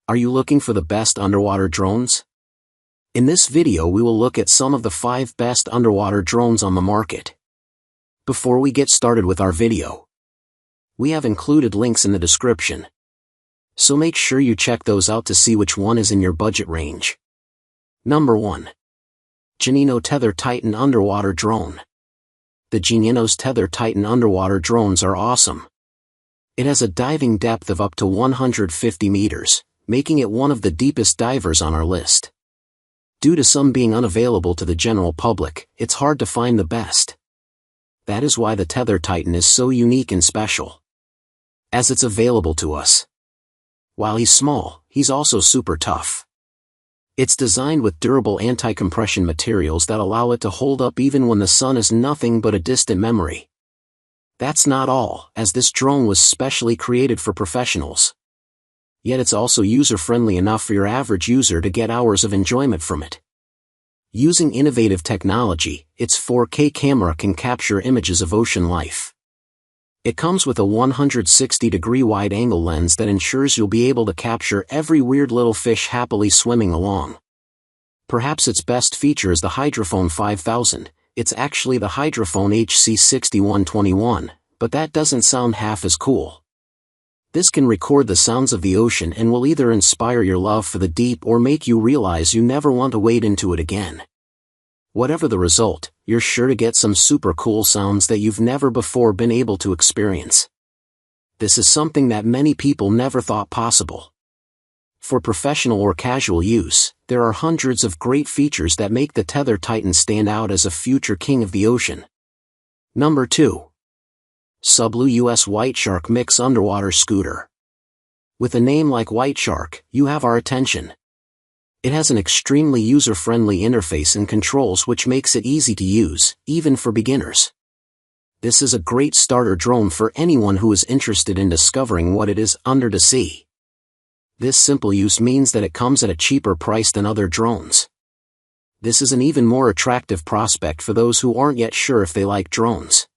Are you looking for the best underwater drones? In this video we will look at some of the 5 best underwater drones on the market. Before we get started with our video, we have included links in the description, so make sure you check those out to see which one is in your budget range. Number 1. Geneinno Tether Titan Underwater Drone. The Geneinno's Tether Titan underwater drones are awesome. It has a diving depth of up to 150 meters, making it one of the deepest divers on our list. Due to some being unavailable to the general public, it's hard to find the best. That is why the Tether Titan is so unique and special, as it's available to us. While he's small, he's also super tough. It's designed with durable anti-compression materials that allow it to hold up even when the sun is nothing but a distant memory. That's not all, as this drone was specially created for professionals. Yet it's also user-friendly enough for your average user to get hours of enjoyment from it. Using innovative technology, its 4K camera can capture images of ocean life. It comes with a 160-degree wide-angle lens that ensures you'll be able to capture every weird little fish happily swimming along. Perhaps its best feature is the Hydrophone 5000. It's actually the Hydrophone HC6121, but that doesn't sound half as cool. This can record the sounds of the ocean and will either inspire your love for the deep or make you realize you never want to wade into it again. Whatever the result, you're sure to get some super cool sounds that you've never before been able to experience. This is something that many people never thought possible. For professional or casual use, there are hundreds of great features that make the Tether Titan stand out as a future king of the ocean. Number 2. Sublue US WhiteShark Mix Underwater Scooter. With a name like WhiteShark, you have our attention. It has an extremely user-friendly interface and controls which makes it easy to use, even for beginners. This is a great starter drone for anyone who is interested in discovering what it is under the sea. This simple use means that it comes at a cheaper price than other drones. This is an even more attractive prospect for those who aren't yet sure if they like drones.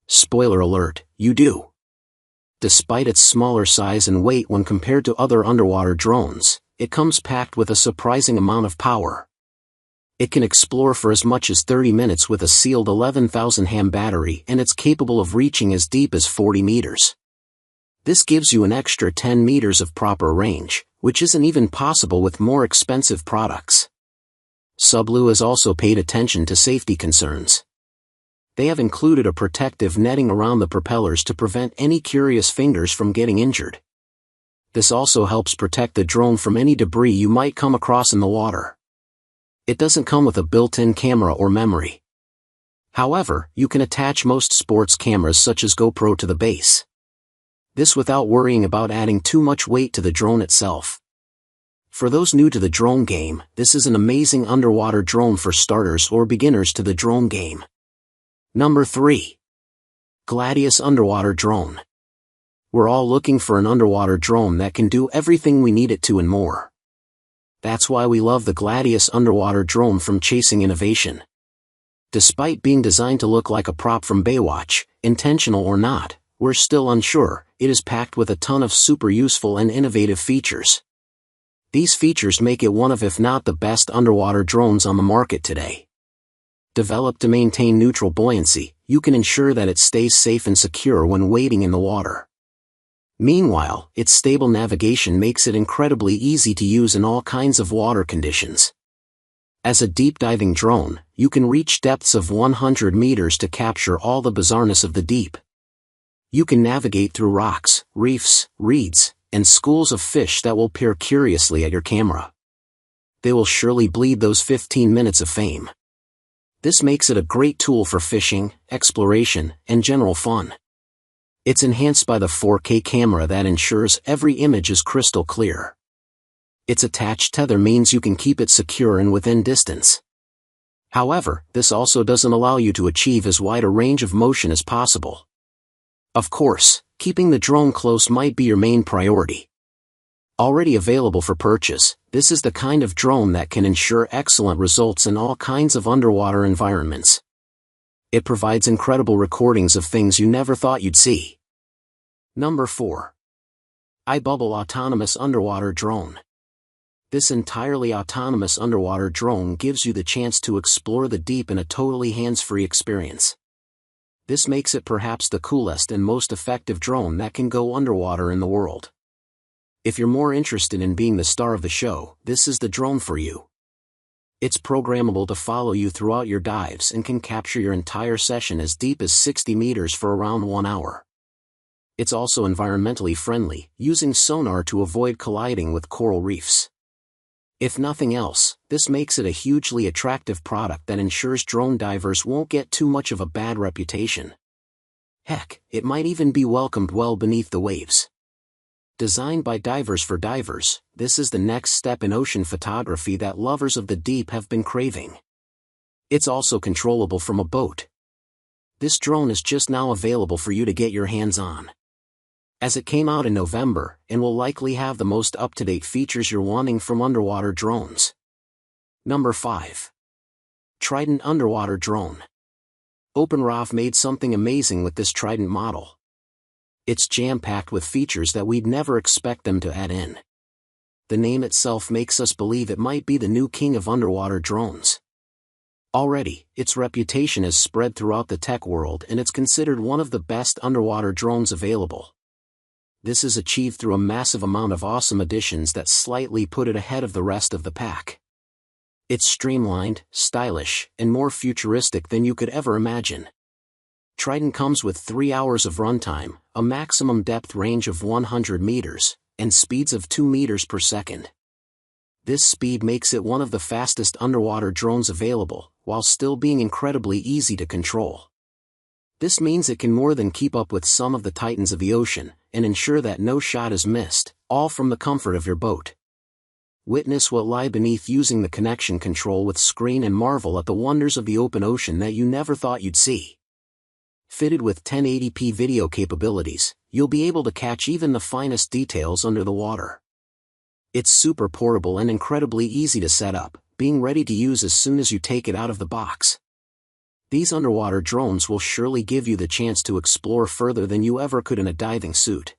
Spoiler alert, you do. Despite its smaller size and weight when compared to other underwater drones, it comes packed with a surprising amount of power. It can explore for as much as 30 minutes with a sealed 11,000 mAh battery, and it's capable of reaching as deep as 40 meters. This gives you an extra 10 meters of proper range, which isn't even possible with more expensive products. Sublue has also paid attention to safety concerns. They have included a protective netting around the propellers to prevent any curious fingers from getting injured. This also helps protect the drone from any debris you might come across in the water. It doesn't come with a built-in camera or memory. However, you can attach most sports cameras such as GoPro to the base. This without worrying about adding too much weight to the drone itself. For those new to the drone game, this is an amazing underwater drone for starters or beginners to the drone game. Number 3. Gladius Underwater Drone. We're all looking for an underwater drone that can do everything we need it to and more. That's why we love the Gladius underwater drone from Chasing Innovation. Despite being designed to look like a prop from Baywatch, intentional or not, we're still unsure. It is packed with a ton of super useful and innovative features. These features make it one of, if not the best underwater drones on the market today. Developed to maintain neutral buoyancy, you can ensure that it stays safe and secure when wading in the water. Meanwhile, its stable navigation makes it incredibly easy to use in all kinds of water conditions. As a deep-diving drone, you can reach depths of 100 meters to capture all the bizarreness of the deep. You can navigate through rocks, reefs, reeds, and schools of fish that will peer curiously at your camera. They will surely bleed those 15 minutes of fame. This makes it a great tool for fishing, exploration, and general fun. It's enhanced by the 4K camera that ensures every image is crystal clear. Its attached tether means you can keep it secure and within distance. However, this also doesn't allow you to achieve as wide a range of motion as possible. Of course, keeping the drone close might be your main priority. Already available for purchase, this is the kind of drone that can ensure excellent results in all kinds of underwater environments. It provides incredible recordings of things you never thought you'd see. Number 4. iBubble Autonomous Underwater Drone. This entirely autonomous underwater drone gives you the chance to explore the deep in a totally hands-free experience. This makes it perhaps the coolest and most effective drone that can go underwater in the world. If you're more interested in being the star of the show, this is the drone for you. It's programmable to follow you throughout your dives and can capture your entire session as deep as 60 meters for around 1 hour. It's also environmentally friendly, using sonar to avoid colliding with coral reefs. If nothing else, this makes it a hugely attractive product that ensures drone divers won't get too much of a bad reputation. Heck, it might even be welcomed well beneath the waves. Designed by divers for divers, this is the next step in ocean photography that lovers of the deep have been craving. It's also controllable from a boat. This drone is just now available for you to get your hands on, as it came out in November, and will likely have the most up-to-date features you're wanting from underwater drones. Number 5. Trident Underwater Drone. OpenRAV made something amazing with this Trident model. It's jam-packed with features that we'd never expect them to add in. The name itself makes us believe it might be the new king of underwater drones. Already, its reputation has spread throughout the tech world and it's considered one of the best underwater drones available. This is achieved through a massive amount of awesome additions that slightly put it ahead of the rest of the pack. It's streamlined, stylish, and more futuristic than you could ever imagine. Trident comes with 3 hours of runtime, a maximum depth range of 100 meters, and speeds of 2 meters per second. This speed makes it one of the fastest underwater drones available, while still being incredibly easy to control. This means it can more than keep up with some of the titans of the ocean, and ensure that no shot is missed, all from the comfort of your boat. Witness what lie beneath using the connection control with screen and marvel at the wonders of the open ocean that you never thought you'd see. Fitted with 1080p video capabilities, you'll be able to catch even the finest details under the water. It's super portable and incredibly easy to set up, being ready to use as soon as you take it out of the box. These underwater drones will surely give you the chance to explore further than you ever could in a diving suit.